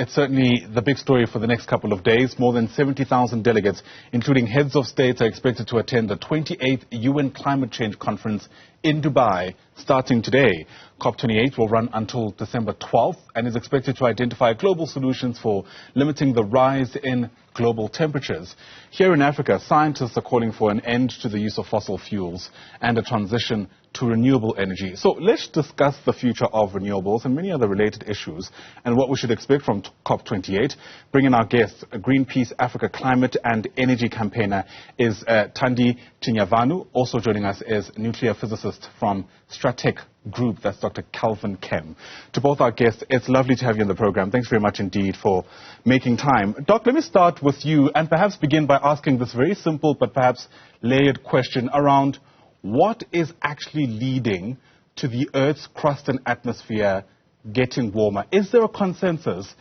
it's certainly the big story for the next couple of days. More than 70,000 delegates, including heads of states, are expected to attend the 28th UN Climate Change Conference in Dubai, starting today. COP28 will run until December 12th and is expected to identify global solutions for limiting the rise in global temperatures. Here in Africa, scientists are calling for an end to the use of fossil fuels and a transition to renewable energy. So let's discuss the future of renewables and many other related issues and what we should expect from COP28. Bring in our guest, Greenpeace Africa climate and energy campaigner is Thandile Chinyavanhu. Also joining us is nuclear physicist from Stratek Group, that's Dr. Kelvin Kemm. To both our guests, it's lovely to have you on the program. Thanks very much indeed for making time. Doc, let me start with you and perhaps begin by asking this very simple but perhaps layered question around what is actually leading to the Earth's crust and atmosphere getting warmer? Is there a consensus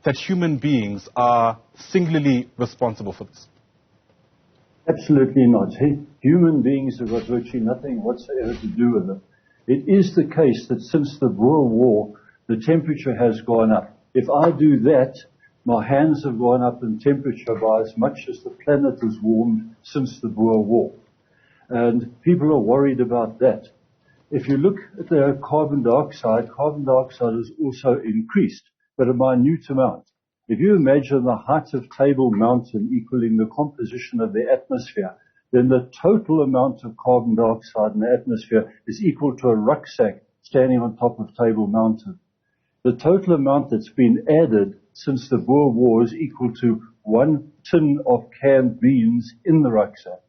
that human beings are singularly responsible for this? Absolutely not. Human beings have got virtually nothing whatsoever to do with it. It is the case that since the Boer War, the temperature has gone up. If I do that, my hands have gone up in temperature by as much as the planet has warmed since the Boer War. And people are worried about that. If you look at the carbon dioxide has also increased, but a minute amount. If you imagine the height of Table Mountain equaling the composition of the atmosphere, then the total amount of carbon dioxide in the atmosphere is equal to a rucksack standing on top of Table Mountain. The total amount that's been added since the Boer War is equal to 1 tin of canned beans in the rucksack.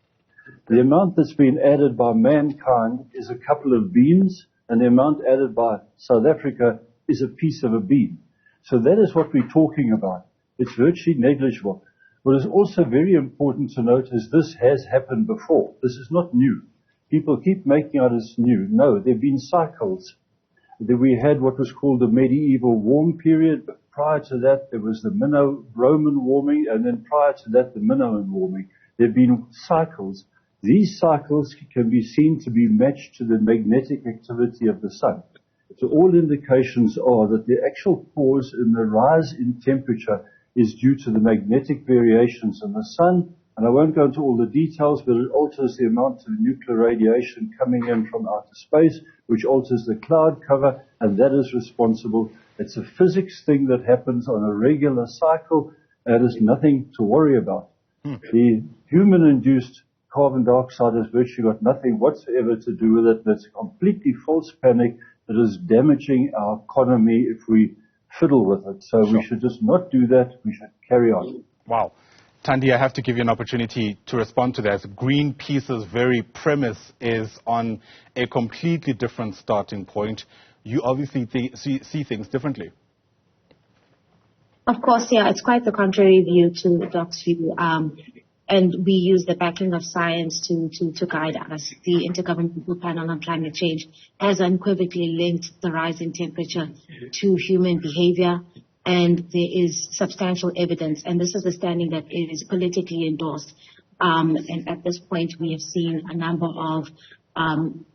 The amount that's been added by mankind is a couple of beans, and the amount added by South Africa is a piece of a bean. So that is what we're talking about. It's virtually negligible. What is also very important to note is this has happened before. This is not new. People keep making out it's new. No, there have been cycles. We had what was called the medieval warm period, but prior to that there was the Roman warming, and then prior to that the Minoan warming. There have been cycles. These cycles can be seen to be matched to the magnetic activity of the sun. So all indications are that the actual cause in the rise in temperature is due to the magnetic variations in the sun. And I won't go into all the details, but it alters the amount of nuclear radiation coming in from outer space, which alters the cloud cover, and that is responsible. It's a physics thing that happens on a regular cycle, and there's nothing to worry about. The human-induced carbon dioxide has virtually got nothing whatsoever to do with it. That's a completely false panic that is damaging our economy if we fiddle with it. So we should just not do that. We should carry on. Wow. Thandile, I have to give you an opportunity to respond to that. Greenpeace's very premise is on a completely different starting point. You obviously see things differently. Of course, yeah, it's quite the contrary view to Doc's view. And we use the backing of science to guide us. The Intergovernmental Panel on Climate Change has unequivocally linked the rise in temperature to human behavior, and there is substantial evidence, and this is a standing that is politically endorsed. And at this point, we have seen a number of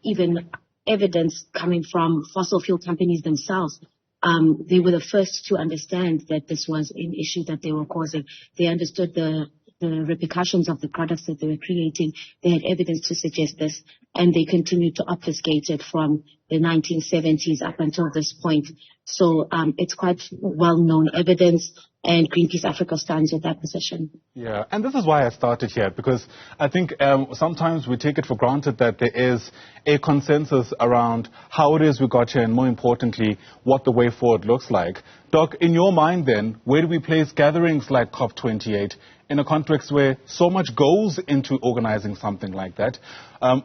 even evidence coming from fossil fuel companies themselves. They were the first to understand that this was an issue that they were causing. They understood the repercussions of the products that they were creating. They had evidence to suggest this, and they continued to obfuscate it from the 1970s up until this point. So it's quite well-known evidence, and Greenpeace Africa stands with that position. Yeah, and this is why I started here, because I think sometimes we take it for granted that there is a consensus around how it is we got here, and more importantly, what the way forward looks like. Doc, in your mind then, where do we place gatherings like COP28 in a context where so much goes into organizing something like that,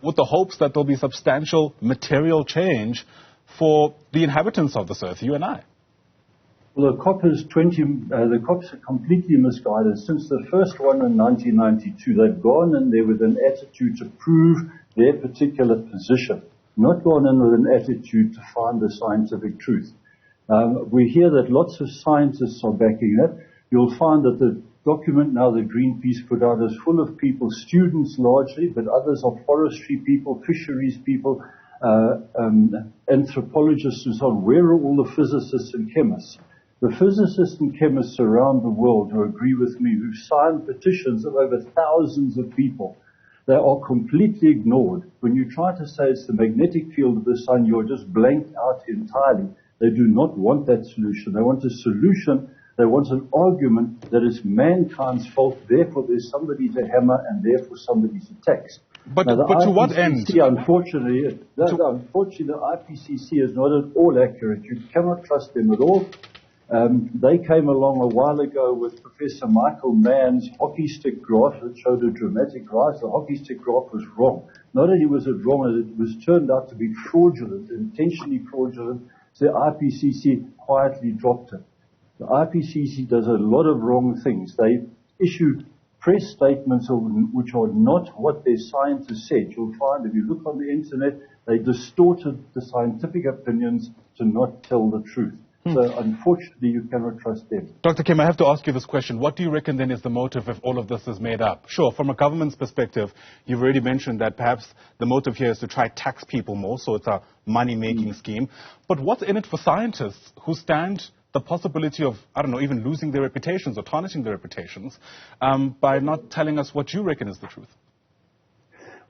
with the hopes that there'll be substantial material change for the inhabitants of this earth, you and I? Well, the COPs are completely misguided. Since the first one in 1992, they've gone in there with an attitude to prove their particular position, not gone in with an attitude to find the scientific truth. We hear that lots of scientists are backing that. You'll find that the document now that Greenpeace put out is full of people, students largely, but others are forestry people, fisheries people, anthropologists and so on. Where are all the physicists and chemists? The physicists and chemists around the world who agree with me, who've signed petitions of over thousands of people, they are completely ignored. When you try to say it's the magnetic field of the sun, you're just blanked out entirely. They do not want that solution. They want a solution. They want an argument that it's mankind's fault, therefore there's somebody to hammer, and therefore somebody to tax. But to what end? Unfortunately, the IPCC is not at all accurate. You cannot trust them at all. They came along a while ago with Professor Michael Mann's hockey stick graph that showed a dramatic rise. The hockey stick graph was wrong. Not only was it wrong, it was turned out to be fraudulent, intentionally fraudulent. So the IPCC quietly dropped it. The IPCC does a lot of wrong things. They issue press statements which are not what their scientists said. You'll find if you look on the internet, they distorted the scientific opinions to not tell the truth. So unfortunately, you cannot trust them. Dr. Kemm, I have to ask you this question. What do you reckon then is the motive if all of this is made up? Sure, from a government's perspective, you've already mentioned that perhaps the motive here is to try tax people more, so it's a money-making scheme. But what's in it for scientists who stand the possibility of, I don't know, even losing their reputations or tarnishing their reputations by not telling us what you reckon is the truth?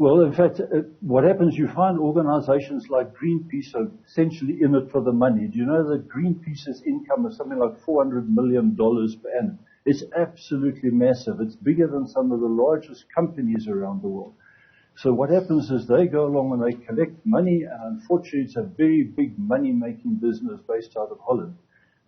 Well, in fact, what happens, you find organizations like Greenpeace are essentially in it for the money. Do you know that Greenpeace's income is something like $400 million per annum? It's absolutely massive. It's bigger than some of the largest companies around the world. So what happens is they go along and they collect money, and unfortunately it's a very big money-making business based out of Holland.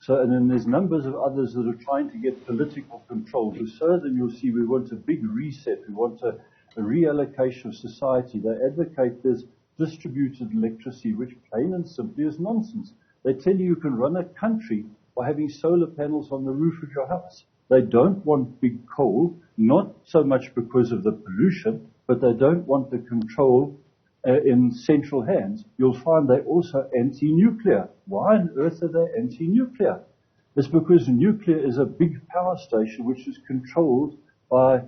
So, and then there's numbers of others that are trying to get political control. So then you'll see we want a big reset. We want a reallocation of society. They advocate this distributed electricity, which plain and simply is nonsense. They tell you can run a country by having solar panels on the roof of your house. They don't want big coal, not so much because of the pollution, but they don't want the control in central hands. You'll find they're also anti-nuclear. Why on earth are they anti-nuclear? It's because nuclear is a big power station which is controlled by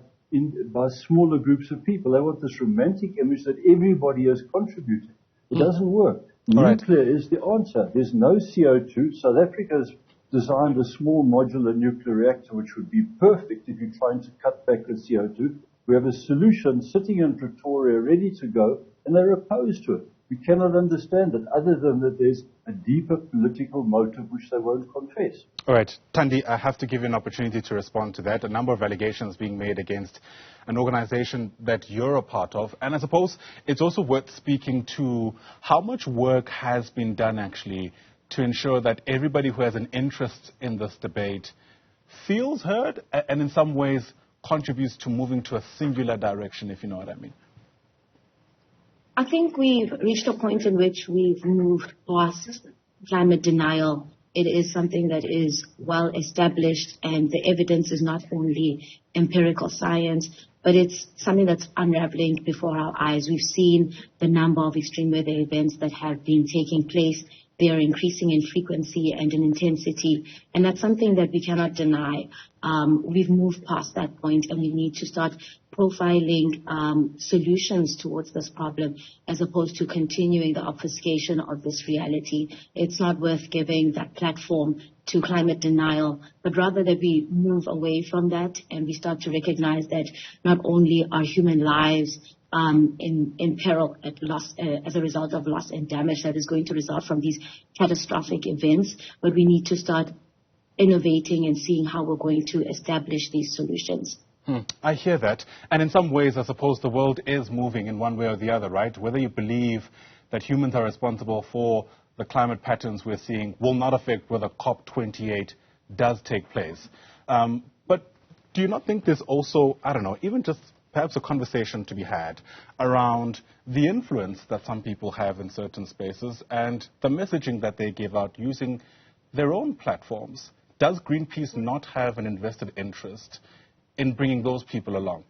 smaller groups of people. They want this romantic image that everybody is contributing. It doesn't work. Nuclear is the answer. There's no CO2. South Africa has designed a small modular nuclear reactor which would be perfect if you're trying to cut back the CO2. We have a solution sitting in Pretoria ready to go, and they're opposed to it. We cannot understand it other than that there's a deeper political motive which they won't confess. All right. Thandile, I have to give you an opportunity to respond to that. A number of allegations being made against an organization that you're a part of. And I suppose it's also worth speaking to how much work has been done actually to ensure that everybody who has an interest in this debate feels heard and in some ways contributes to moving to a singular direction, if you know what I mean. I think we've reached a point in which we've moved past climate denial. It is something that is well established, and the evidence is not only empirical science, but it's something that's unraveling before our eyes. We've seen the number of extreme weather events that have been taking place. They are increasing in frequency and in intensity, and that's something that we cannot deny. We've moved past that point, and we need to start profiling solutions towards this problem as opposed to continuing the obfuscation of this reality. It's not worth giving that platform to climate denial, but rather that we move away from that and we start to recognize that not only are human lives in peril as a result of loss and damage that is going to result from these catastrophic events, but we need to start innovating and seeing how we're going to establish these solutions. I hear that. And in some ways, I suppose the world is moving in one way or the other, right? Whether you believe that humans are responsible for the climate patterns we're seeing will not affect whether COP28 does take place. But do you not think there's also, I don't know, even just perhaps a conversation to be had around the influence that some people have in certain spaces and the messaging that they give out using their own platforms? Does Greenpeace not have an invested interest in bringing those people along?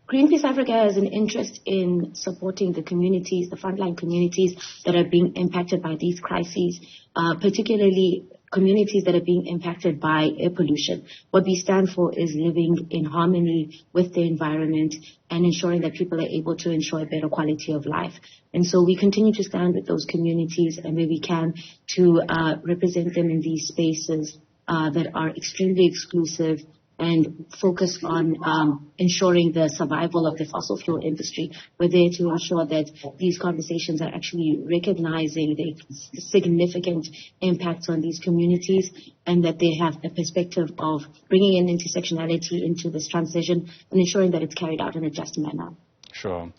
Greenpeace Africa has an interest in supporting the communities, the frontline communities that are being impacted by these crises, particularly communities that are being impacted by air pollution. What we stand for is living in harmony with the environment and ensuring that people are able to enjoy a better quality of life. And so we continue to stand with those communities and where we can to represent them in these spaces that are extremely exclusive and focus on ensuring the survival of the fossil fuel industry. We're there to ensure that these conversations are actually recognizing the significant impacts on these communities and that they have a perspective of bringing in intersectionality into this transition and ensuring that it's carried out in a just manner. Sure.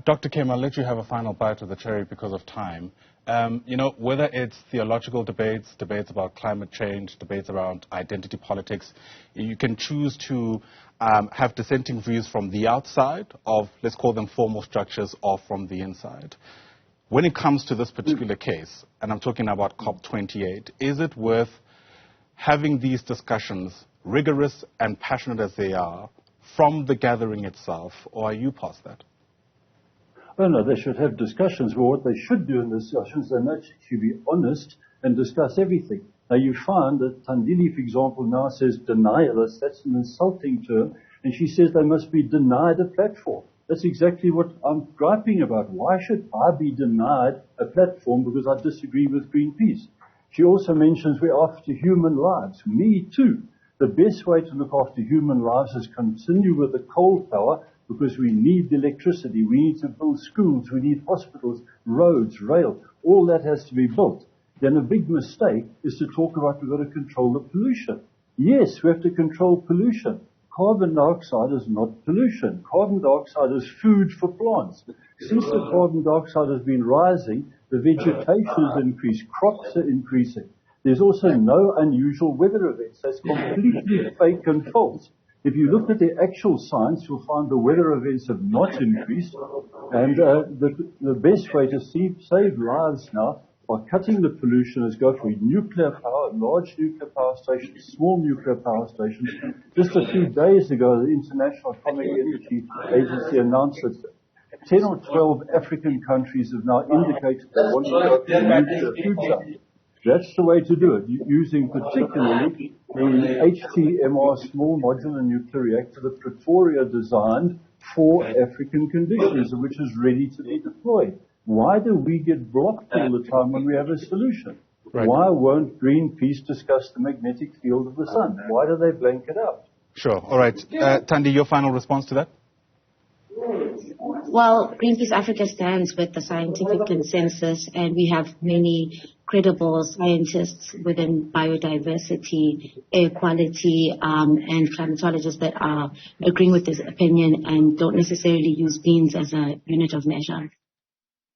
Dr. Kemm, I'll let you have a final bite of the cherry because of time. Whether it's theological debates, debates about climate change, debates around identity politics, you can choose to have dissenting views from the outside of, let's call them formal structures, or from the inside. When it comes to this particular case, and I'm talking about COP28, is it worth having these discussions, rigorous and passionate as they are, from the gathering itself, or are you past that? Oh, no, they should have discussions, but what they should do in the discussions, they must actually be honest and discuss everything. Now, you find that Thandile, for example, now says denialists. That's an insulting term. And she says they must be denied a platform. That's exactly what I'm griping about. Why should I be denied a platform because I disagree with Greenpeace? She also mentions we're after human lives. Me too. The best way to look after human lives is continue with the coal power, because we need electricity, we need to build schools, we need hospitals, roads, rail. All that has to be built. Then a big mistake is to talk about we've got to control the pollution. Yes, we have to control pollution. Carbon dioxide is not pollution. Carbon dioxide is food for plants. Since the carbon dioxide has been rising, the vegetation has increased, crops are increasing. There's also no unusual weather events. That's completely fake and false. If you look at the actual science, you'll find the weather events have not increased. And the best way to save lives now by cutting the pollution is go for nuclear power, large nuclear power stations, small nuclear power stations. Just a few days ago, the International Atomic Energy Agency announced that 10 or 12 African countries have now indicated they want to go for a nuclear future. That's the way to do it, using particularly the HTMR small modular nuclear reactor that Pretoria designed for African conditions, which is ready to be deployed. Why do we get blocked all the time when we have a solution? Right. Why won't Greenpeace discuss the magnetic field of the sun? Why do they blank it out? Sure. All right. Thandi, your final response to that? Well, Greenpeace Africa stands with the scientific consensus, and we have many credible scientists within biodiversity, air quality, and climatologists that are agreeing with this opinion and don't necessarily use beans as a unit of measure.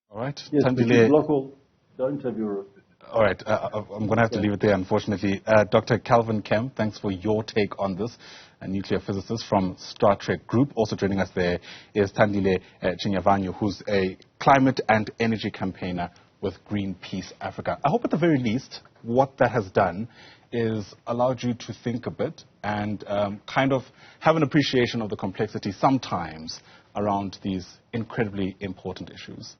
All right. Yes, Thandile. Don't have your opinion. All right. I'm going to have to leave it there, unfortunately. Dr. Kelvin Kemm, thanks for your take on this. A nuclear physicist from Stratek Group. Also joining us there is Thandile Chinyavanhu, who's a climate and energy campaigner with Greenpeace Africa. I hope at the very least what that has done is allowed you to think a bit and kind of have an appreciation of the complexity sometimes around these incredibly important issues.